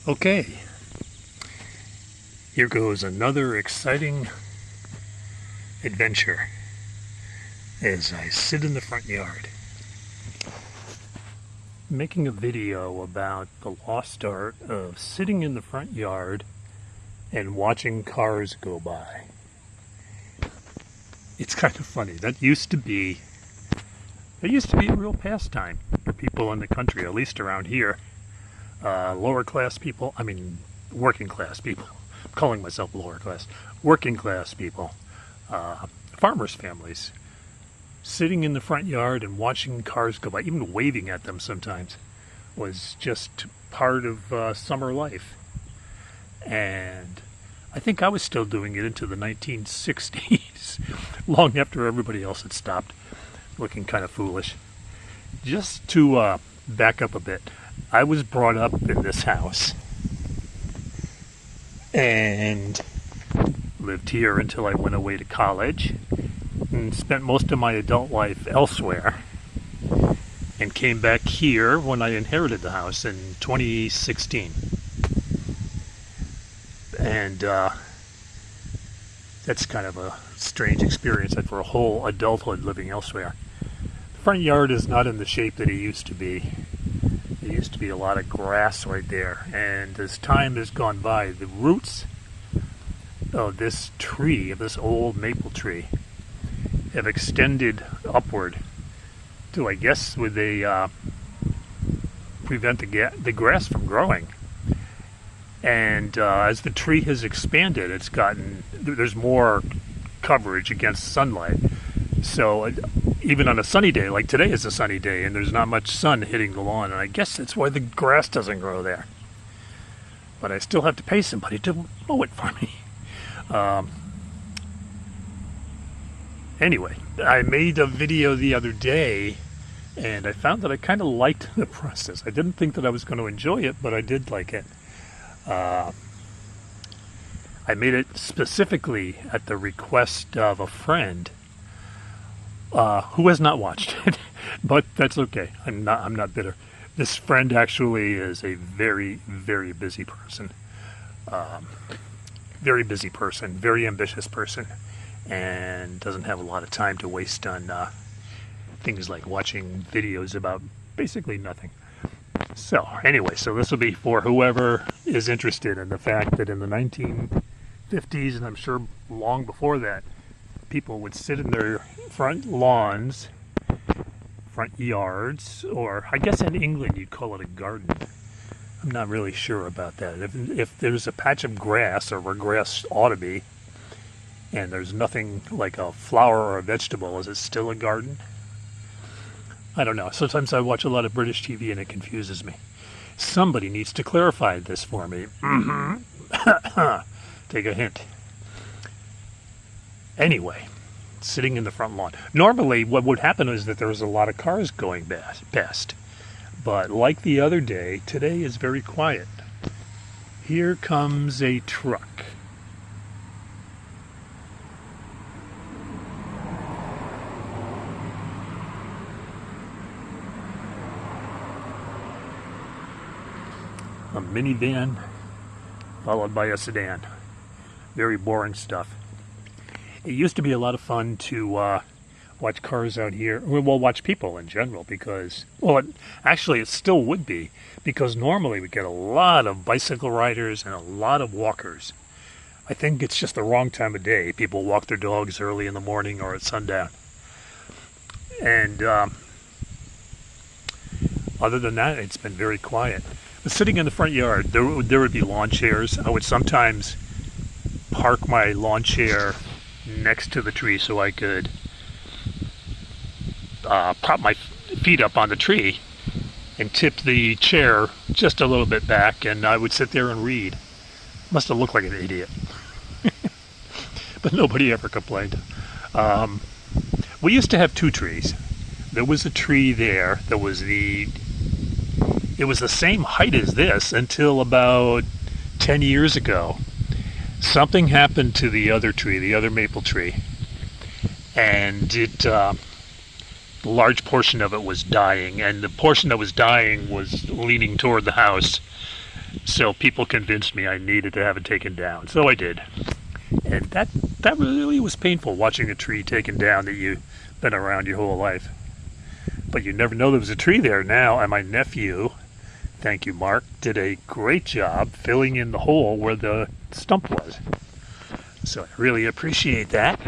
Okay, here goes another exciting adventure as I sit in the front yard making a video about the lost art of sitting in the front yard and watching cars go by. It's kind of funny. That used to be a real pastime for people in the country, at least around here. Lower class people, working class people. I'm calling myself lower class. Working class people, farmers' families, sitting in the front yard and watching cars go by, even waving at them sometimes, was just part of summer life. And I think I was still doing it into the 1960s, long after everybody else had stopped, looking kind of foolish. Just to back up a bit, I was brought up in this house and lived here until I went away to college and spent most of my adult life elsewhere, and came back here when I inherited the house in 2016. And that's kind of a strange experience for a whole adulthood living elsewhere. The front yard is not in the shape that it used to be. There used to be a lot of grass right there, and as time has gone by, the roots of this tree, of this old maple tree, have extended upward to, I guess, would they prevent the grass from growing. And as the tree has expanded, there's more coverage against sunlight. So even on a sunny day, like today is a sunny day, and there's not much sun hitting the lawn, and I guess that's why the grass doesn't grow there. But I still have to pay somebody to mow it for me. Anyway, I made a video the other day, and I found that I kind of liked the process. I didn't think that I was going to enjoy it, but I did like it. I made it specifically at the request of a friend who has not watched it, but that's okay. I'm not bitter. This friend actually is a very, very busy person. Very busy person, very ambitious person, and doesn't have a lot of time to waste on things like watching videos about basically nothing. So anyway, this will be for whoever is interested in the fact that in the 1950s, and I'm sure long before that, people would sit in their front lawns, front yards, or I guess in England you'd call it a garden. I'm not really sure about that. If there's a patch of grass, or where grass ought to be, and there's nothing like a flower or a vegetable, is it still a garden? I don't know. Sometimes I watch a lot of British TV and it confuses me. Somebody needs to clarify this for me. Take a hint. Anyway, sitting in the front lawn. Normally what would happen is that there was a lot of cars going past. But like the other day, today is very quiet. Here comes a truck. A minivan followed by a sedan. Very boring stuff. It used to be a lot of fun to watch cars out here. Well, watch people in general, because, it still would be, because normally we get a lot of bicycle riders and a lot of walkers. I think it's just the wrong time of day. People walk their dogs early in the morning or at sundown. And other than that, it's been very quiet. But sitting in the front yard, there would be lawn chairs. I would sometimes park my lawn chair next to the tree so I could prop my feet up on the tree and tip the chair just a little bit back, and I would sit there and read. Must have looked like an idiot. But nobody ever complained. We used to have two trees. There was a tree there that was it was the same height as this until about 10 years ago. Something happened to the other tree, the other maple tree, and a large portion of it was dying, and the portion that was dying was leaning toward the house. So people convinced me I needed to have it taken down. So I did. And that really was painful, watching a tree taken down that you've been around your whole life. But you never know there was a tree there now, and my nephew, thank you, Mark, did a great job filling in the hole where the stump was. So I really appreciate that.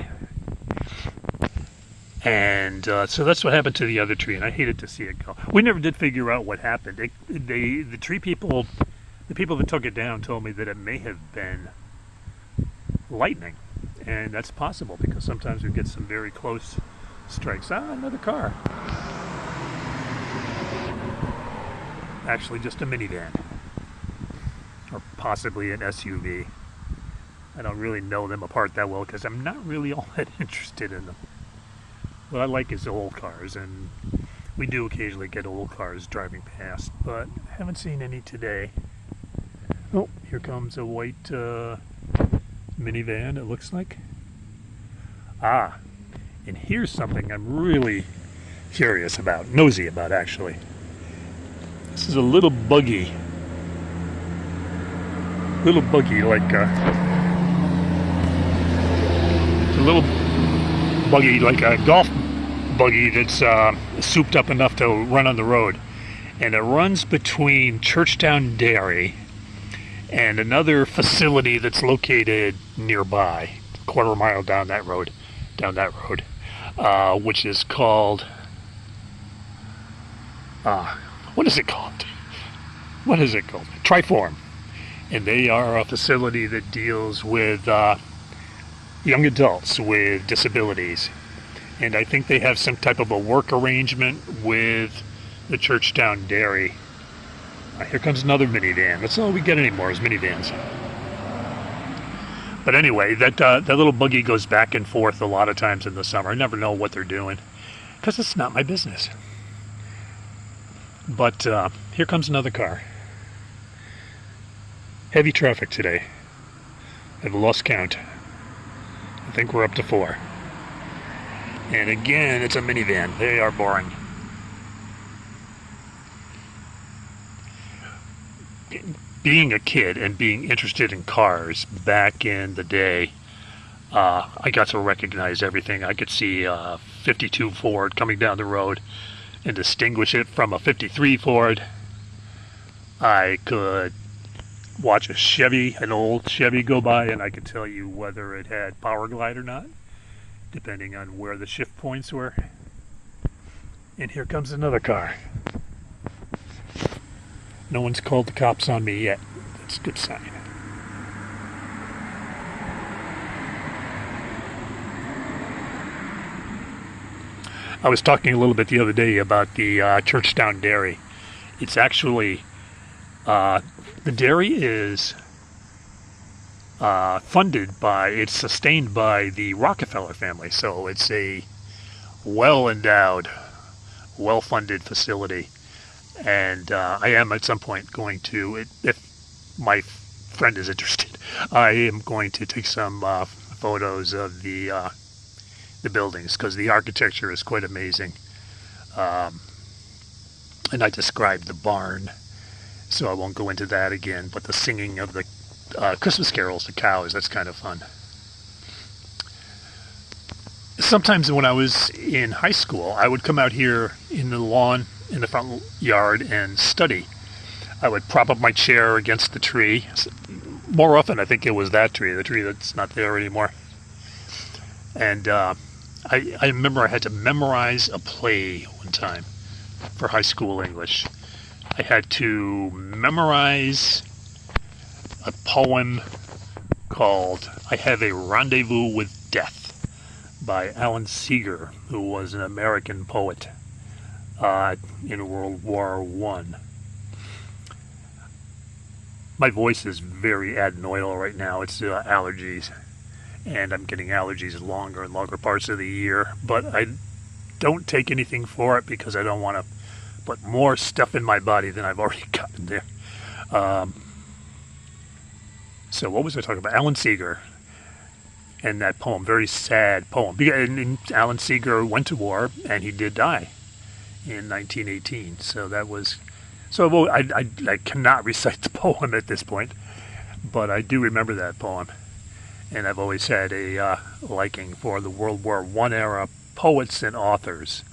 And so that's what happened to the other tree, and I hated to see it go. We never did figure out what happened. The tree people, the people that took it down, told me that it may have been lightning, and that's possible because sometimes we get some very close strikes. Another car. Actually, just a minivan, or possibly an SUV. I don't really know them apart that well because I'm not really all that interested in them. What I like is the old cars, and we do occasionally get old cars driving past, but I haven't seen any today. Oh, here comes a white minivan, it looks like. Ah, and here's something I'm really curious about, nosy about actually. This is a little buggy like a little buggy like a golf buggy that's souped up enough to run on the road, and it runs between Churchtown Dairy and another facility that's located nearby, a quarter mile down that road, which is called what is it called? Triform. And they are a facility that deals with young adults with disabilities. And I think they have some type of a work arrangement with the Churchtown Dairy. Here comes another minivan. That's all we get anymore is minivans. But anyway, that little buggy goes back and forth a lot of times in the summer. I never know what they're doing because it's not my business. But here comes another car. Heavy traffic today. I've lost count. I think we're up to 4. And again, it's a minivan. They are boring. Being a kid and being interested in cars back in the day, I got to recognize everything. I could see a 52 Ford coming down the road and distinguish it from a 53 Ford. I could watch an old Chevy go by, and I could tell you whether it had power glide or not, depending on where the shift points were. And here comes another car. No one's called the cops on me yet. That's a good sign. I was talking a little bit the other day about the Churchtown Dairy. It's actually, the dairy is it's sustained by the Rockefeller family. So it's a well-endowed, well-funded facility. And I am at some point going to, if my friend is interested, I am going to take some photos of the buildings because the architecture is quite amazing. And I described the barn, so I won't go into that again. But the singing of the Christmas carols, the cows, that's kind of fun. Sometimes when I was in high school, I would come out here in the lawn, in the front yard, and study. I would prop up my chair against the tree. More often, I think it was that tree, the tree that's not there anymore. And I remember I had to memorize a play one time for high school English. I had to memorize a poem called I Have a Rendezvous with Death by Alan Seeger, who was an American poet in World War I. My voice is very adenoidal right now. It's allergies, and I'm getting allergies longer and longer parts of the year, but I don't take anything for it because I don't want to put more stuff in my body than I've already gotten there. So what was I talking about? Alan Seeger and that poem, very sad poem. And Alan Seeger went to war, and he did die in 1918. So that was So I cannot recite the poem at this point, but I do remember that poem. And I've always had a liking for the World War I era poets and authors.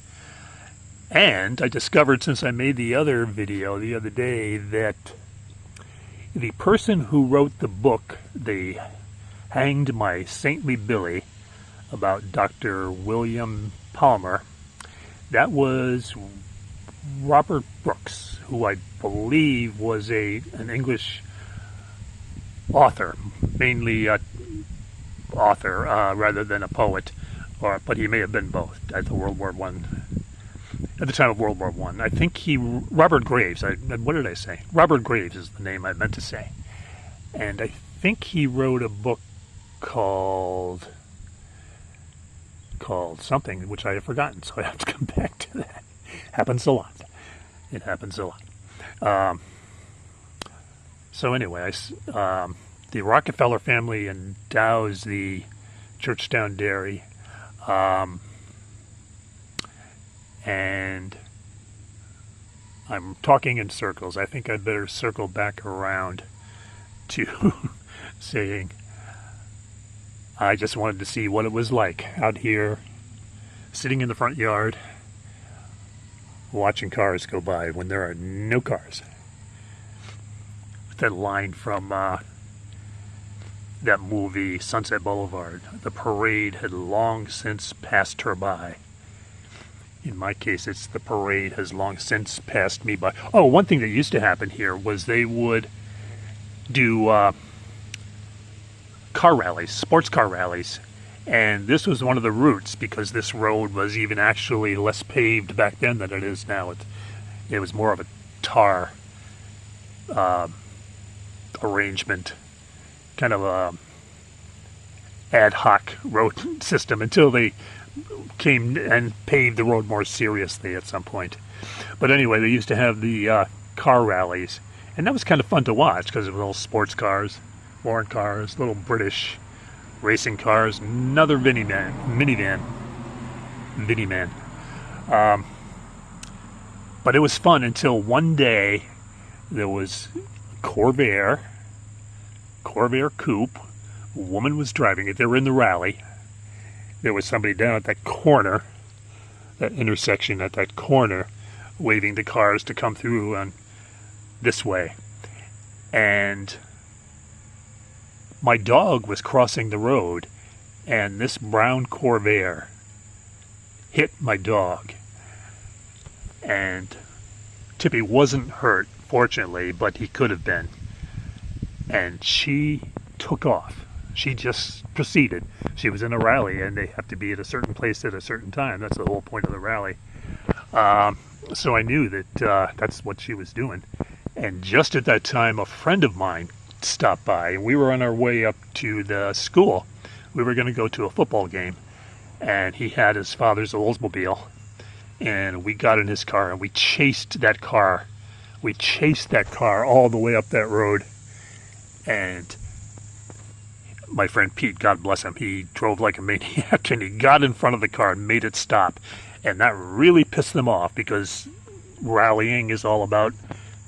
And I discovered, since I made the other video the other day, that the person who wrote the book, They Hanged My Saintly Billy, about Dr. William Palmer, that was Robert Brooks, who I believe was an English author, mainly author rather than a poet, but he may have been both at the at the time of World War I. I think Robert Graves. What did I say? Robert Graves is the name I meant to say, and I think he wrote a book called something which I have forgotten, so I have to come back to that. Happens a lot. It happens a lot. So anyway, the Rockefeller family endows the Churchtown Dairy, and I'm talking in circles. I think I'd better circle back around to saying I just wanted to see what it was like out here, sitting in the front yard, watching cars go by when there are no cars. That line from that movie, Sunset Boulevard, the parade had long since passed her by. In my case, it's the parade has long since passed me by. Oh, one thing that used to happen here was they would do car rallies, sports car rallies, and this was one of the routes, because this road was even actually less paved back then than it is now. It was more of a tar arrangement, kind of a ad hoc road system, until they came and paved the road more seriously at some point. But anyway, they used to have the car rallies, and that was kind of fun to watch, because it was all sports cars, foreign cars, little British racing cars, another minivan. But it was fun until one day there was Corvair coupe. A woman was driving it. They were in the rally. There was somebody down at that corner, that intersection at that corner, waving to cars to come through on this way. And my dog was crossing the road, and this brown Corvair hit my dog. And Tippy wasn't hurt, fortunately, but he could have been. And she took off. She just proceeded. She was in a rally, and they have to be at a certain place at a certain time. That's the whole point of the rally. So I knew that that's what she was doing. And just at that time, a friend of mine stopped by. We were on our way up to the school. We were going to go to a football game, and he had his father's Oldsmobile, and we got in his car, and we chased that car. We chased that car all the way up that road, and my friend Pete, God bless him, he drove like a maniac, and he got in front of the car and made it stop. And that really pissed them off, because rallying is all about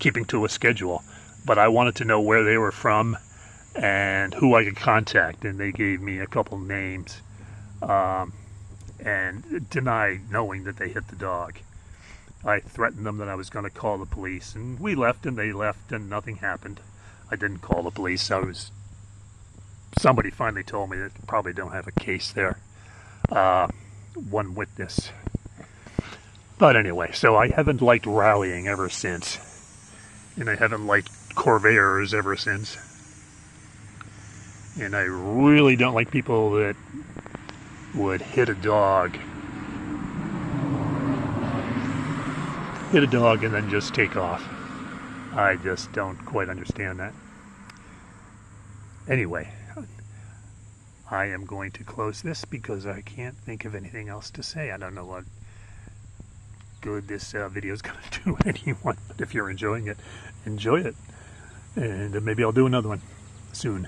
keeping to a schedule. But I wanted to know where they were from and who I could contact, and they gave me a couple names, and denied knowing that they hit the dog. I threatened them that I was going to call the police, and we left, and they left, and nothing happened. I didn't call the police. Somebody finally told me that probably don't have a case there. One witness. But anyway, so I haven't liked rallying ever since. And I haven't liked Corvairs ever since. And I really don't like people that would hit a dog. Hit a dog and then just take off. I just don't quite understand that. Anyway, I am going to close this because I can't think of anything else to say. I don't know what good this video is going to do anyone, but if you're enjoying it, enjoy it. And maybe I'll do another one soon.